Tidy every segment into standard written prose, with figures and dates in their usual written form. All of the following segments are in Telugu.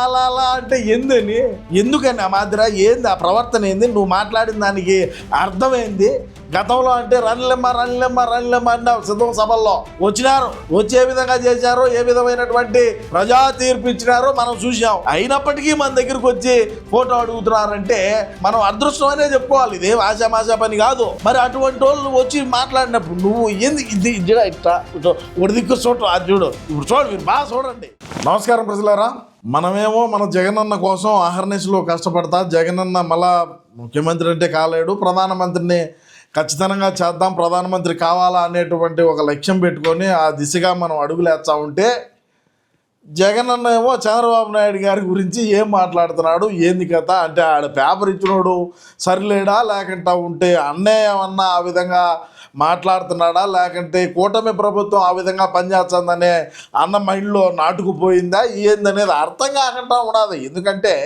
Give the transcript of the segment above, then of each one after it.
ఇలా అంటే ఏందని, ఎందుకని ఆ మాదిర ఏంది ఆ ప్రవర్తన ఏంది, నువ్వు మాట్లాడిన దానికి అర్థమైంది. గతంలో అంటే రన్లెమ్మ అన్నావు సిద్ధం సభల్లో, వచ్చినారు, వచ్చి ఏ విధంగా చేశారో, ఏ విధమైనటువంటి ప్రజా తీర్పు ఇచ్చినారో మనం చూసాం. అయినప్పటికీ మన దగ్గరికి వచ్చి ఫోటో అడుగుతున్నారంటే మనం అదృష్టం అనే చెప్పుకోవాలి, ఇదేం ఆశామాషా పని కాదు. మరి అటువంటి వాళ్ళు వచ్చి మాట్లాడినప్పుడు నువ్వు ఏంది ఇది ఇట్లా ఒకటి దిక్కు చూడు, అది చూడు, ఇప్పుడు చూడు, మీరు బాగా చూడండి. నమస్కారం ప్రజలారా, మనమేమో మన జగనన్న కోసం అహర్నిశలో కష్టపడతా, జగనన్న మళ్ళా ముఖ్యమంత్రి అంటే కాలేడు, ప్రధానమంత్రిని ఖచ్చితంగా చేద్దాం, ప్రధానమంత్రి కావాలా అనేటువంటి ఒక లక్ష్యం పెట్టుకొని ఆ దిశగా మనం అడుగులేస్తా ఉంటే, జగనన్న ఏమో చంద్రబాబు నాయుడు గారి గురించి ఏం మాట్లాడుతున్నాడు, ఏంది కథ అంటే ఆడ పేపర్ ఇచ్చినోడు సరిలేడా, లేకుంటే ఉంటే అన్నయ్య ఏమన్నా ఆ విధంగా మాట్లాడుతున్నాడా, లేకంటే కూటమి ప్రభుత్వం ఆ విధంగా పనిచేస్తుందనే అన్న మైండ్లో నాటుకుపోయిందా, ఏందనేది అర్థం కాకుండా ఉండదు. ఎందుకంటే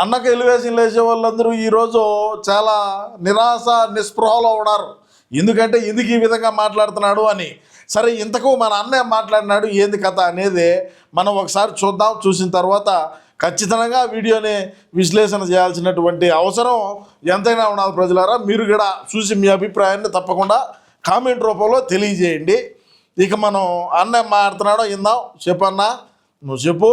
అన్నకు ఎలివేషన్ లేచే వాళ్ళందరూ ఈరోజు చాలా నిరాశ నిస్పృహలో ఉన్నారు. ఎందుకంటే ఎందుకు ఈ విధంగా మాట్లాడుతున్నాడు అని. సరే, ఇంతకు మన అన్నయ్య మాట్లాడినాడు, ఏంది కథ అనేది మనం ఒకసారి చూద్దాం. చూసిన తర్వాత ఖచ్చితంగా వీడియోని విశ్లేషణ చేయాల్సినటువంటి అవసరం ఎంతైనా ఉన్నది. ప్రజలారా, మీరు కూడా చూసి మీ అభిప్రాయాన్ని తప్పకుండా కామెంట్ రూపంలో తెలియజేయండి. ఇక మనం అన్నయ్య మాట్లాడుతున్నాడో ఇందాం. చెప్పన్నా, నువ్వు చెప్పు.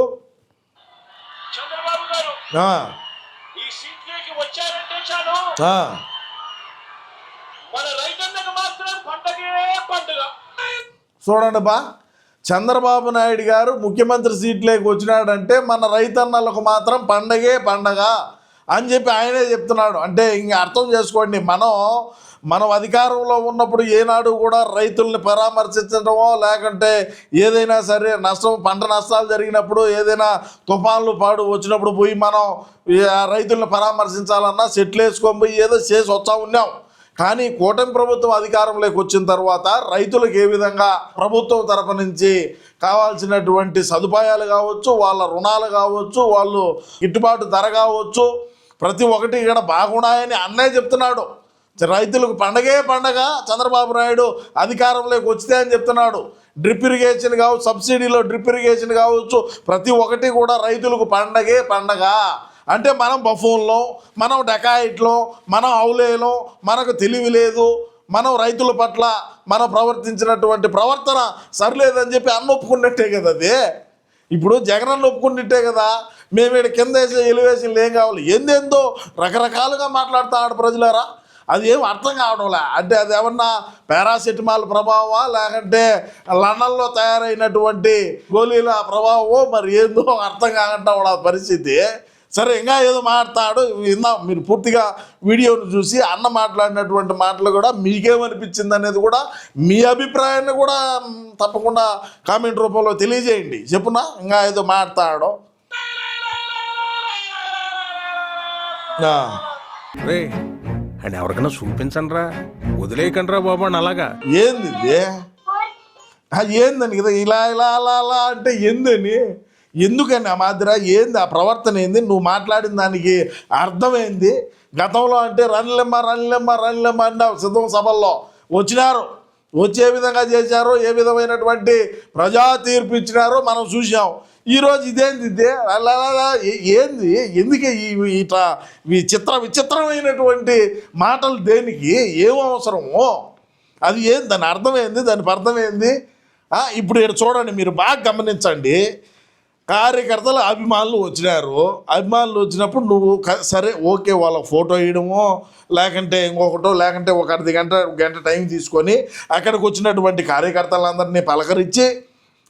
చూడండి బా, చంద్రబాబు నాయుడు గారు ముఖ్యమంత్రి సీట్లోకి వచ్చినాడంటే మన రైతన్నలకు మాత్రం పండగే పండగ అని చెప్పి ఆయనే చెప్తున్నాడు. అంటే ఇంక అర్థం చేసుకోండి, మనం అధికారంలో ఉన్నప్పుడు ఏనాడు కూడా రైతుల్ని పరామర్శించడమో, లేకుంటే ఏదైనా సరే పంట నష్టాలు జరిగినప్పుడు, ఏదైనా తుఫాన్లు వచ్చినప్పుడు పోయి మనం రైతుల్ని పరామర్శించాలన్నా సెట్లు వేసుకొని పోయి ఏదో చేసి వచ్చా ఉన్నాం. కానీ కూటమి ప్రభుత్వం అధికారంలోకి వచ్చిన తర్వాత రైతులకు ఏ విధంగా ప్రభుత్వం తరపు నుంచి కావాల్సినటువంటి సదుపాయాలు కావచ్చు, వాళ్ళ రుణాలు కావచ్చు, వాళ్ళు గిట్టుబాటు ధర కావచ్చు, ప్రతి ఒక్కటి ఇక్కడ బాగున్నాయని అన్నయ్య చెప్తున్నాడు. రైతులకు పండగే పండగ చంద్రబాబు నాయుడు అధికారంలోకి వచ్చితే అని చెప్తున్నాడు. డ్రిప్ ఇరిగేషన్ కావచ్చు, సబ్సిడీలో డ్రిప్ ఇరిగేషన్ కావచ్చు, ప్రతి ఒక్కటి కూడా రైతులకు పండగే పండగ. అంటే మనం బఫూన్లో, మనం డకాయిట్లో, మనం అవులేలో, మనకు తెలివి లేదు, మనం రైతుల పట్ల మనం ప్రవర్తించినటువంటి ప్రవర్తన సరిలేదని చెప్పి అన్న ఒప్పుకున్నట్టే కదా. అది ఇప్పుడు జగనన్న ఒప్పుకున్నట్టే కదా. మేము ఇక్కడ కింద వేసే ఎలివేషన్లు ఏం కావాలి, ఏందేందో రకరకాలుగా మాట్లాడుతున్నాడు ప్రజలారా. అది ఏం అర్థం కావడంలే. అంటే అది ఏమన్నా పారాసెటమాల్ ప్రభావమా, లేకంటే లండన్లో తయారైనటువంటి గోళీల ప్రభావమో, మరి ఏందో అర్థం కాకుండా ఉన్న పరిస్థితి. సరే, ఇంకా ఏదో మాట్లాడు విందాం. మీరు పూర్తిగా వీడియోను చూసి అన్న మాట్లాడినటువంటి మాటలు కూడా మీకేమనిపించింది అనేది కూడా మీ అభిప్రాయాన్ని కూడా తప్పకుండా కామెంట్ రూపంలో తెలియజేయండి. చెప్పునా, ఇంకా ఏదో మాట్లాడో అండ్ ఎవరికైనా చూపించండి రా, వదిలేయకండి రా బాబు అని. అలాగా ఏంది ఏందని కదా ఇలా అంటే ఏందని, ఎందుకని ఆ మాదిర ఏంది ఆ ప్రవర్తన ఏంది, నువ్వు మాట్లాడిన దానికి అర్థమైంది. గతంలో అంటే రన్లెమ్మ అన్నావు సిద్ధం సభల్లో, వచ్చినారు, వచ్చి ఏ విధంగా చేశారో, ఏ విధమైనటువంటి ప్రజా తీర్పు ఇచ్చినారో మనం చూసాం. ఈరోజు ఇదేంది ఏంది, ఎందుకే ఇట్లా విచిత్రమైనటువంటి మాటలు దేనికి, ఏం అవసరమో, అది ఏంది, దాని అర్థమైంది, దాని అర్థమైంది. ఇప్పుడు ఇక్కడ చూడండి, మీరు బాగా గమనించండి. కార్యకర్తలు అభిమానులు వచ్చినారు, అభిమానులు వచ్చినప్పుడు నువ్వు సరే ఓకే వాళ్ళకి ఫోటో వేయడమో, లేకంటే ఇంకొకటో, లేకంటే ఒక గంట టైం తీసుకొని అక్కడికి వచ్చినటువంటి కార్యకర్తలందరినీ పలకరించి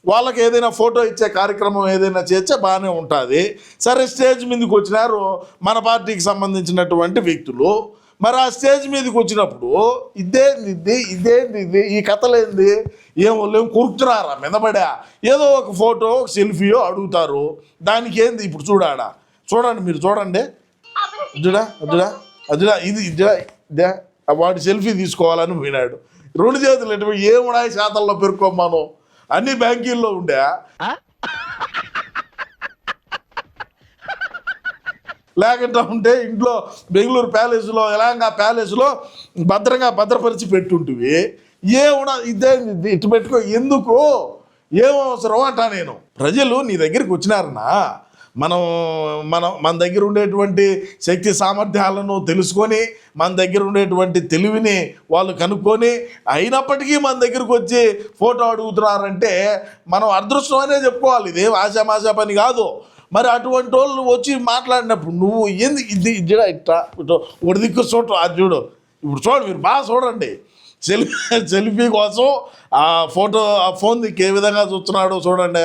వాళ్ళకి ఏదైనా ఫోటో ఇచ్చే కార్యక్రమం ఏదైనా చేస్తే బాగానే ఉంటుంది. సరే, స్టేజ్ మీదకి వచ్చినారు మన పార్టీకి సంబంధించినటువంటి వ్యక్తులు. మరి ఆ స్టేజ్ మీదకి వచ్చినప్పుడు ఇదేంది ఈ కథలేంది, ఏం కూర్చున్నారా మిదబడా, ఏదో ఒక ఫోటో, ఒక సెల్ఫీయో అడుగుతారు. దానికి ఏంది ఇప్పుడు చూడండి, మీరు చూడండి, అదుడా ఇది వాడి సెల్ఫీ తీసుకోవాలని పోయినాడు. 2 చేతులు ఎటు ఏమున్నాయి శాతంలో పెరుక్కోమ్మాను, అన్ని బ్యాంకీల్లో ఉండే. లేకుండా ఉంటే ఇంట్లో బెంగళూరు ప్యాలెస్లో, ఎలాంగా ప్యాలెస్లో భద్రపరిచి పెట్టుంటివి. ఏమున్నా ఇదే ఇటు పెట్టుకో, ఎందుకు, ఏం అవసరం అంటా నేను. ప్రజలు నీ దగ్గరికి వచ్చినారన్నా, మనం మన దగ్గర ఉండేటువంటి శక్తి సామర్థ్యాలను తెలుసుకొని మన దగ్గర ఉండేటువంటి తెలివిని వాళ్ళు కనుక్కొని అయినప్పటికీ మన దగ్గరకు వచ్చి ఫోటో అడుగుతున్నారంటే మనం అదృష్టమనే చెప్పుకోవాలి. ఇదేం ఆశామాషా పని కాదు. మరి అటువంటి వాళ్ళు వచ్చి మాట్లాడినప్పుడు నువ్వు ఏంది ఇది ఇట్లా ఇట్లా ఒక దిక్కు చూడటం అది చూడు. ఇప్పుడు చూడండి, మీరు బాగా చూడండి. సెల్ఫీ కోసం ఆ ఫోటో ఆ ఫోన్ దిక్కు ఏ విధంగా చూస్తున్నాడో చూడండి.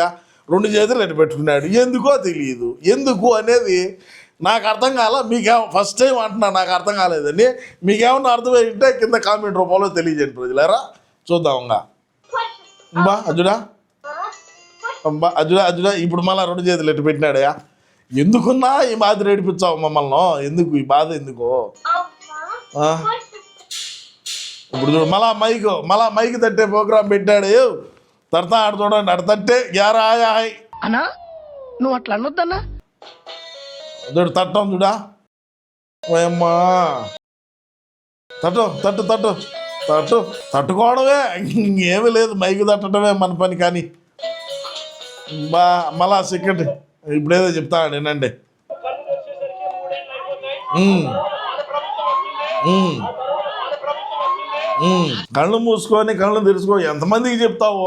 2 చేతులు ఎటు పెట్టుకున్నాడు, ఎందుకో తెలియదు. ఎందుకు అనేది నాకు అర్థం కాల. ఫస్ట్ టైం అంటున్నా, నాకు అర్థం కాలేదండి. మీకేమన్నా అర్థమై ఉంటే కింద కామెంట్ రూపంలో తెలియజేయండి ప్రజలారా. చూద్దాంగా బా అజుడా అబ్బా అజుడా ఇప్పుడు మళ్ళీ 2 చేతులు ఎటు పెట్టినాడయా. ఎందుకున్నా ఈ మాదిరి ఏడిపించావు మమ్మల్ని? ఎందుకు ఈ బాధ ఎందుకో? ఇప్పుడు చూడు, మళ్ళా మైక్ తట్టే ప్రోగ్రాం పెట్టాడు. తడతా ఆడు చూడండి, అడు తట్టే గ్యారాయ్ అన్నా నువ్వు అట్లా అనొద్దన్నా. చూడు తట్టం చూడా. ఓయమ్మా తట్టుకోవడమే, ఇంకేమీ లేదు. మైక్ తట్టడమే మన పని. కానీ మళ్ళా సెకండ్ ఇప్పుడేదో చెప్తాడు వినండి. కళ్ళు మూసుకొని కళ్ళు తెరుచుకో. ఎంతమందికి చెప్తావు?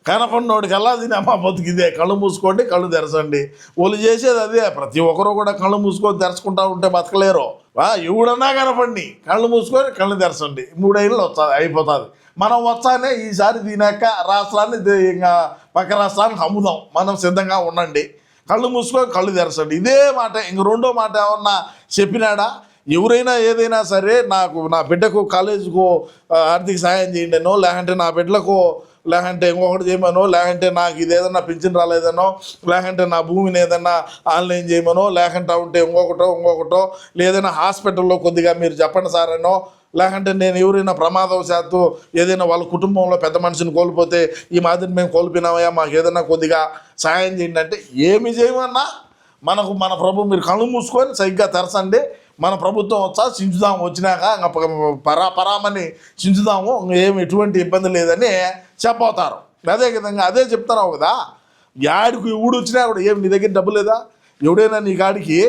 కనపడినోడికల్లా అది అమ్మ బతుకిదే. కళ్ళు మూసుకోండి, కళ్ళు తెరచండి. వాళ్ళు చేసేది అదే. ప్రతి ఒక్కరు కూడా కళ్ళు మూసుకొని తెరచుకుంటా ఉంటే బతకలేరు. ఎవడన్నా కనపడి కళ్ళు మూసుకొని కళ్ళు తెరచండి. 3 ఏళ్ళు అయిపోతుంది. మనం వచ్చానే ఈసారి దీనాక రాష్ట్రాన్ని ఇంకా పక్క రాష్ట్రానికి అమ్ముదాం. మనం సిద్ధంగా ఉండండి. కళ్ళు మూసుకొని కళ్ళు తెరచండి. ఇదే మాట. ఇంక రెండో మాట ఏమన్నా చెప్పినాడా? ఎవరైనా ఏదైనా సరే నా బిడ్డకు కాలేజీకు ఆర్థిక సాయం చేయండినో, లేకంటే నా బిడ్డలకు లేకంటే ఇంకొకటి చేయమనో, లేకంటే నాకు ఇదేదన్నా పింఛన్ రాలేదనో, లేకంటే నా భూమిని ఏదన్నా ఆన్లైన్ చేయమనో, లేకంటే ఉంటే ఇంకొకటో లేదైనా హాస్పిటల్లో కొద్దిగా మీరు చెప్పండి సార్ అనో, లేకంటే నేను ఎవరైనా ప్రమాదవశాత్తు ఏదైనా వాళ్ళ కుటుంబంలో పెద్ద మనిషిని కోల్పోతే ఈ మాదిరి మేము కోల్పోయినామయ్యా, మాకు ఏదైనా కొద్దిగా సాయం చేయండి అంటే ఏమి చేయమన్నా మన ప్రభు మీరు కళ్ళు మూసుకొని సరిగ్గా తెరచండి. మన ప్రభుత్వం చించుదాము, వచ్చినాక పరామని చించుదాము, ఏమి ఎటువంటి ఇబ్బంది లేదని చెప్పవుతారు. అదే విధంగా అదే చెప్తున్నావు కదా. యాడికి ఊడు వచ్చినా కూడా ఏమి నీ దగ్గర డబ్బు లేదా? ఎవడైనా నీ కాడికి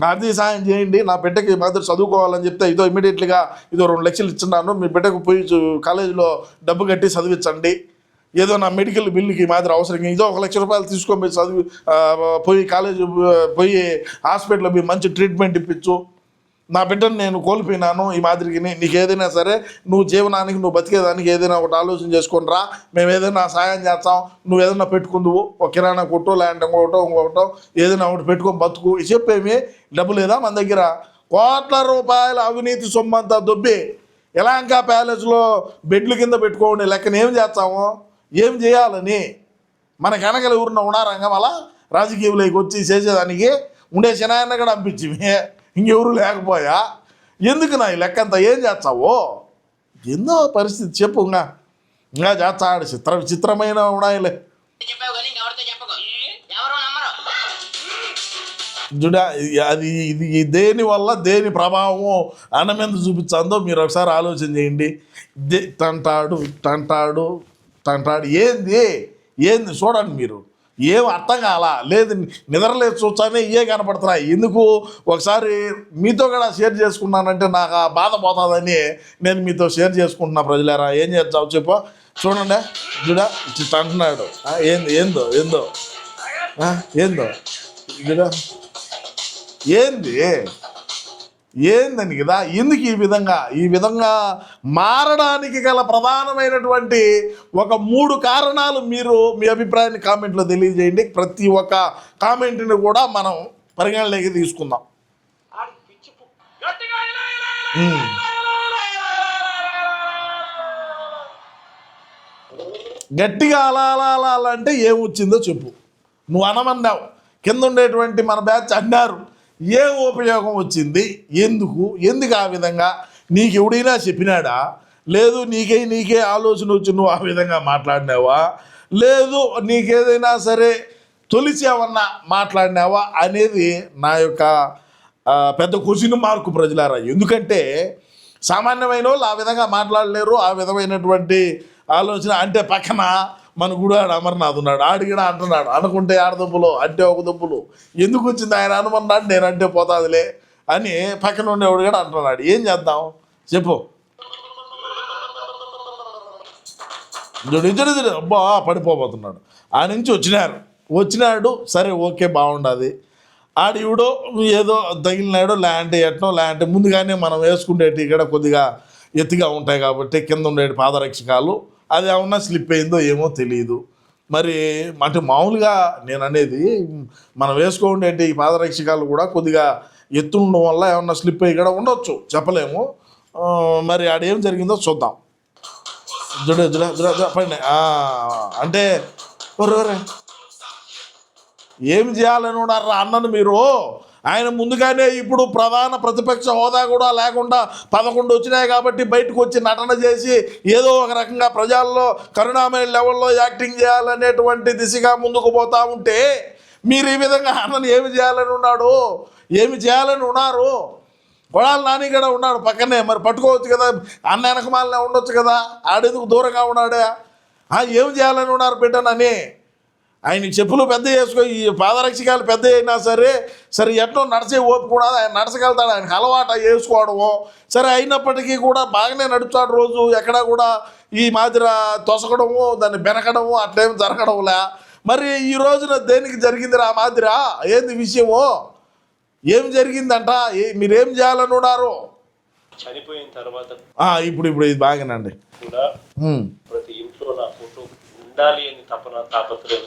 ఆర్థిక సాయం చేయండి, నా బిడ్డకి మాత్రం చదువుకోవాలని చెప్తే ఇదో ఇమీడియట్లీగా 2 లక్షలు ఇచ్చినాను, మీ బిడ్డకు పోయి కాలేజీలో డబ్బు కట్టి చదివించండి. ఏదో నా మెడికల్ బిల్లుకి మాత్రం అవసరం, ఇదో 1 లక్ష రూపాయలు తీసుకొని పోయి చదివి పోయి కాలేజీ పోయి హాస్పిటల్లో పోయి మంచి ట్రీట్మెంట్ ఇప్పించు. నా బిడ్డను నేను కోల్పోయినాను ఈ మాదిరికి. నీకు ఏదైనా సరే నువ్వు జీవనానికి నువ్వు బతికేదానికి ఏదైనా ఒకటి ఆలోచన చేసుకొని రా, మేము ఏదైనా సాయం చేస్తాం. నువ్వు ఏదైనా పెట్టుకుందువు, ఒక కిరాణా కొట్టో లేదంటే ఇంకొకటో ఏదైనా ఒకటి పెట్టుకొని బతుకు. చెప్పేమి డబ్బు లేదా మన దగ్గర? కోట్ల రూపాయల అవినీతి సొమ్మంతా దొబ్బి యలహంక ప్యాలెస్లో బెడ్ల కింద పెట్టుకోండి. లెక్కన ఏం చేస్తాము? ఏం చేయాలని మన వెనకలు ఊరిన ఉన్నారంగా మళ్ళా రాజకీయంలోకి వచ్చి చేసేదానికి ఉండే శనాయన్న కూడా అనిపించి ఇంకెవరు లేకపోయా ఎందుకు నా ఈ లెక్క అంతా ఏం చేస్తావో? ఎన్నో పరిస్థితి చెప్పు. ఇంకా చేస్తాడు విచిత్రమైన ఉన్నాయిలే. చూడ అది ఇది దేనివల్ల దేని ప్రభావం అన్న మీద చూపించిందో మీరు ఒకసారి ఆలోచన చేయండి. తంటాడు ఏంది చూడండి మీరు. ఏం అర్థం కాలా లేదు, నిద్రలేదు చూస్తానే ఇవే కనపడుతున్నాయి. ఎందుకు ఒకసారి మీతో కూడా షేర్ చేసుకున్నానంటే నాకు ఆ బాధ పోతుందని నేను మీతో షేర్ చేసుకుంటున్నా. ప్రజలారా ఏం చేస్తావు చెప్పు. చూడండి చూడా అంటున్నాడు. ఏందో చూడా ఏందని కదా. ఎందుకు ఈ విధంగా మారడానికి గల ప్రధానమైనటువంటి ఒక 3 కారణాలు మీరు మీ అభిప్రాయాన్ని కామెంట్లో తెలియజేయండి. ప్రతి ఒక్క కామెంట్ని కూడా మనం పరిగణలోకి తీసుకుందాం. గట్టిగా అలా అంటే ఏమొచ్చిందో చెప్పు. నువ్వు అనమన్నావు, కింద ఉండేటువంటి మన బ్యాచ్ అన్నారు. ఏ ఉపయోగం వచ్చింది? ఎందుకు ఆ విధంగా? నీకు ఎవడైనా చెప్పినాడా? లేదు నీకే ఆలోచన వచ్చి నువ్వు ఆ విధంగా మాట్లాడినావా? లేదు నీకేదైనా సరే తొలిచేవన్నా మాట్లాడినావా అనేది నా యొక్క పెద్ద క్వశ్చన్ మార్కు ప్రజలారా. ఎందుకంటే సామాన్యమైన వాళ్ళు ఆ విధంగా మాట్లాడలేరు. ఆ విధమైనటువంటి ఆలోచన అంటే పక్కన మన గుడివాడ అమర్నాథ్ ఉన్నాడు, ఆడిగిడ అంటున్నాడు, అనుకుంటే ఆడ దుబ్బులు అంటే ఒక దుబ్బులు, ఎందుకు వచ్చింది ఆయన అనుమన్నాడు, నేనంటే పోతాదిలే అని పక్కన ఉండేవాడు కూడా అంటున్నాడు. ఏం చేద్దాం చెప్పు. ఇద్దరు అబ్బా పడిపోబోతున్నాడు. ఆ నుంచి వచ్చినాడు సరే ఓకే బాగుండదు. ఆడివిడో ఏదో తగిలినాడు ల్యాండ్ ఎట్నో ల్యాండ్ ముందుగానే మనం వేసుకునేటి ఇక్కడ కొద్దిగా ఎత్తుగా ఉంటాయి కాబట్టి కింద ఉండే పాదరక్షకాలు అది ఏమన్నా స్లిప్ అయిందో ఏమో తెలియదు. మరి అంటే మామూలుగా నేను అనేది మనం వేసుకోండేటి ఈ పాదరక్షకాలు కూడా కొద్దిగా ఎత్తు ఉండడం వల్ల ఏమన్నా స్లిప్ అయ్యి కూడా ఉండొచ్చు, చెప్పలేము. మరి ఆడేం జరిగిందో చూద్దాం. పడినాయి అంటే ఏం చేయాలని ఉన్నారా అన్నను మీరు. ఆయన ముందుగానే ఇప్పుడు ప్రధాన ప్రతిపక్ష హోదా కూడా లేకుండా 11 వచ్చినాయి కాబట్టి బయటకు వచ్చి నటన చేసి ఏదో ఒక రకంగా ప్రజల్లో కరుణామయ లెవెల్లో యాక్టింగ్ చేయాలనేటువంటి దిశగా ముందుకు పోతా ఉంటే మీరు ఈ విధంగా అన్నను ఏమి చేయాలని ఉన్నాడు, ఏమి చేయాలని ఉన్నారు. కొడాలి నాని కూడా ఉన్నాడు పక్కనే, మరి పట్టుకోవచ్చు కదా, అన్న వెనకమాలనే ఉండొచ్చు కదా, ఆడెందుకు దూరంగా ఉన్నాడే. ఏం చేయాలని ఉన్నారు బిడ్డనని. ఆయన చెప్పులు పెద్ద వేసుకో, ఈ పాదరక్షకాలు పెద్ద అయినా సరే ఎట్నో నడిచే ఓపు కూడా ఆయన నడచగలుగుతాడు, ఆయనకు అలవాటు వేసుకోవడము. సరే అయినప్పటికీ కూడా బాగానే నడుపుతాడు రోజు, ఎక్కడా కూడా ఈ మాదిరి తొసగడము దాన్ని బెనకడము అట్లేం జరగడంలే. మరి ఈ రోజున దేనికి జరిగింది ఆ మాదిరా, ఏంది విషయము, ఏం జరిగిందంట, మీరేం చేయాలని ఉన్నారు. చనిపోయిన తర్వాత ఇప్పుడు ఇది బాగానండి కూడా ప్రతి ఇంట్లో నా ఫోటో ఉండాలి అని తాపత్రయం.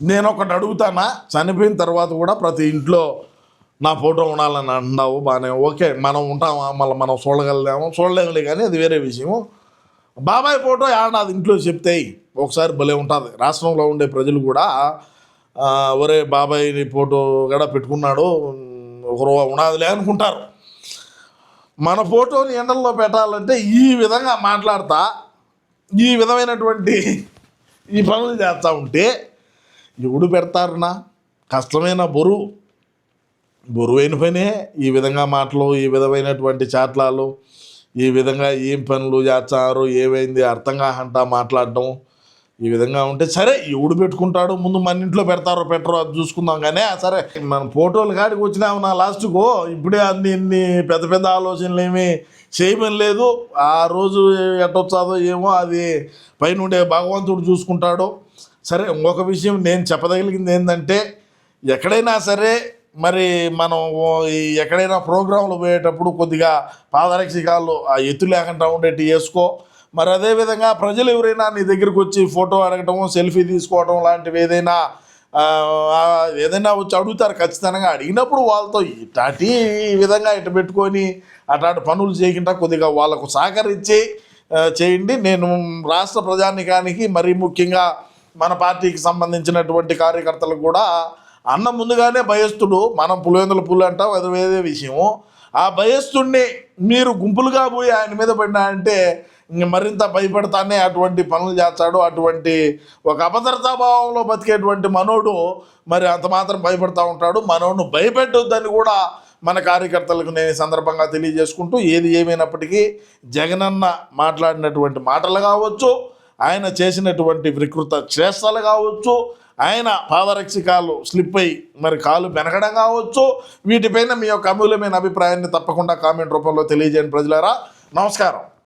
నేను ఒకటి అడుగుతానా, చనిపోయిన తర్వాత కూడా ప్రతి ఇంట్లో నా ఫోటో ఉండాలని అంటున్నావు, బాగానే ఓకే. మనం ఉంటామా, మళ్ళీ మనం చూడలేములే కానీ అది వేరే విషయము. బాబాయ్ ఫోటో నాది ఇంట్లో చెప్తే ఒకసారి భలే ఉంటుంది. రాష్ట్రంలో ఉండే ప్రజలు కూడా ఒరే బాబాయ్ ఫోటో కూడా పెట్టుకున్నాడు ఒకరు ఉన్నదిలే అనుకుంటారు. మన ఫోటోని ఎండల్లో పెట్టాలంటే ఈ విధంగా మాట్లాడతా ఈ విధమైనటువంటి ఈ పనులు చేస్తూ ఉంటే ఎవడు పెడతారునా, కష్టమైన బరువైన పనే. ఈ విధంగా మాటలు, ఈ విధమైనటువంటి చాట్లాలు, ఈ విధంగా ఏం పనులు చేస్తారు, ఏమైంది అర్థం కాకుండా మాట్లాడడం, ఈ విధంగా ఉంటే సరే ఎవడు పెట్టుకుంటాడు, ముందు మన ఇంట్లో పెడతారో పెట్టరో అది చూసుకుందాం. కానీ సరే మన ఫోటోలు కాడికి వచ్చినాము నా లాస్ట్కు, ఇప్పుడే ఇన్ని పెద్ద పెద్ద ఆలోచనలు ఏమీ చేయమని లేదు. ఆ రోజు ఎట్టొచ్చాదో ఏమో అది పైనుండే భగవంతుడు చూసుకుంటాడు. సరే ఇంకొక విషయం నేను చెప్పదగిలింది ఏంటంటే, ఎక్కడైనా సరే మరి మనం ఎక్కడైనా ప్రోగ్రాంలు పోయేటప్పుడు కొద్దిగా పాదరక్షకాలు ఆ ఎత్తు లేకుండా ఉండేటి వేసుకో. మరి అదేవిధంగా ప్రజలు ఎవరైనా నీ దగ్గరికి వచ్చి ఫోటో అడగటము, సెల్ఫీ తీసుకోవడం లాంటివి ఏదైనా వచ్చి అడుగుతారు ఖచ్చితంగా. అడిగినప్పుడు వాళ్ళతో ఈ విధంగా ఇటు పెట్టుకొని అట్లాంటి పనులు చేయకుండా కొద్దిగా వాళ్ళకు సహకరించి చేయండి. నేను రాష్ట్ర ప్రజానికానికి మరీ ముఖ్యంగా మన పార్టీకి సంబంధించినటువంటి కార్యకర్తలకు కూడా అన్న ముందుగానే భయస్తుడు, మనం పులివెందుల పులి అంటాం, అది వేరే విషయము. ఆ భయస్తుడిని మీరు గుంపులుగా పోయి ఆయన మీద పడినా అంటే మరింత భయపడతానే అటువంటి పనులు చేస్తాడు. అటువంటి ఒక అభద్రతాభావంలో బతికేటువంటి మనోడు మరి అంత మాత్రం భయపడతా ఉంటాడు. మనోడు భయపెట్టొద్దని కూడా మన కార్యకర్తలకు నేను ఈ సందర్భంగా తెలియజేసుకుంటూ, ఏది ఏమైనప్పటికీ జగనన్న మాట్లాడినటువంటి మాటలు కావచ్చు, ఆయన చేసినటువంటి వికృత చేష్టలు కావచ్చు, ఆయన పాదరక్షకాలు స్లిప్ అయ్యి మరి కాలు బెనకడం కావచ్చు, వీటిపైన మీ యొక్క అమూల్యమైన అభిప్రాయాన్ని తప్పకుండా కామెంట్ రూపంలో తెలియజేయండి ప్రజలారా. నమస్కారం.